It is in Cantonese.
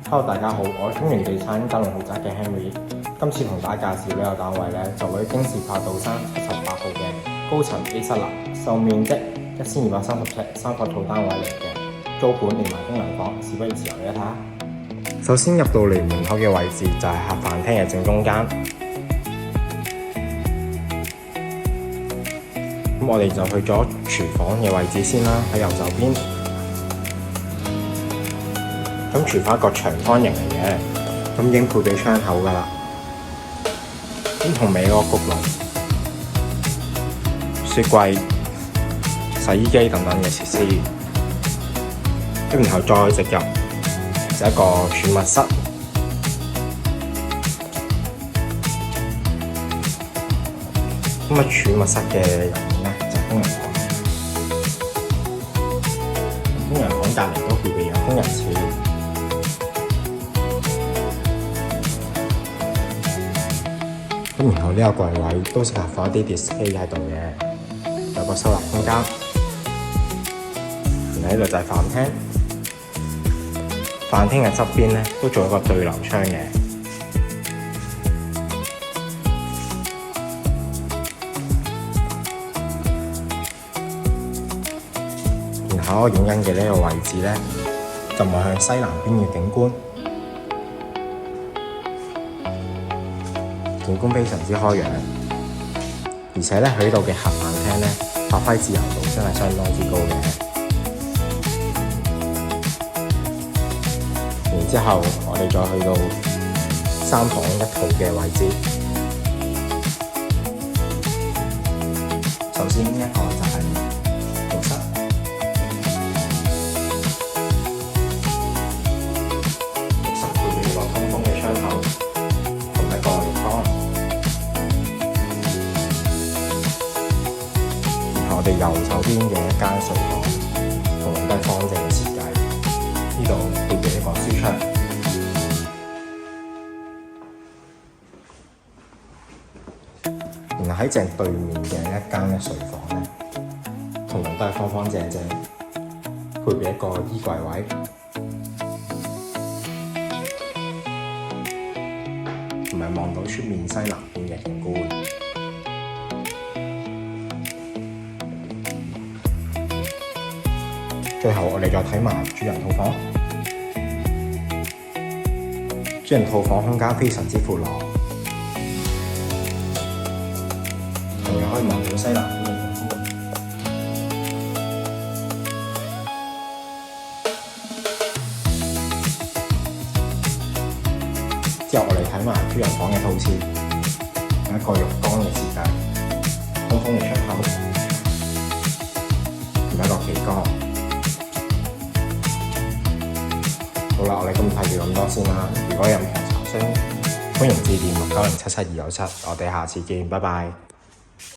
Hello，大家好，我係中原地產德隆豪宅嘅 Henry， 今次同大家介紹呢個單位咧，就位於京士柏道山78號嘅高層 A 室樓，售面積1230尺3個套單位嚟嘅，租盤連埋功能房，事不宜遲，嚟一睇下。首先入到嚟門口嘅位置就係客飯廳嘅正中間，咁我哋就去咗廚房嘅位置先啦，喺右手邊。咁廚房一個長方形嚟嘅，咁已經配備窗口㗎啦。咁同尾嗰個焗爐、雪櫃、洗衣機等等嘅設施，咁然後再直入就一個儲物室。咁啊，儲物室嘅入面咧就係工人房，工人房隔離都配備有工人廁。咁然後呢個櫃位都適合放一啲 display 喺度嘅，有個收納空間。然後呢度就係飯廳，飯廳嘅側邊咧都做一個對流窗嘅。然後我影緊嘅呢個位置咧，就望向西南邊嘅景觀。景觀非常之開揚，而且咧佢呢度嘅客飯廳咧發揮自由度真係相當之高嘅。然之後我哋再去到3房1套嘅位置，首先一個就係浴室，浴室配備個通風嘅窗口同一個浴缸。我哋右手邊嘅一間睡房，同樣都係方正嘅設計。呢度配備一個書窗，然後喺正對面嘅一間嘅睡房咧，同樣都係方方正正，配備一個衣櫃位，同埋望到出面西南邊嘅景觀。最後我哋再睇埋主人套房，主人套房空間非常之闊落，同樣可以望到西南邊嘅景觀。之後我哋睇埋主人房嘅套設，一個浴缸嘅設計，通風嘅出口，同埋一個企缸。好啦，我哋今日介紹咁多先啦。如果有任何查詢，歡迎致電690777297，我哋下次見，拜拜。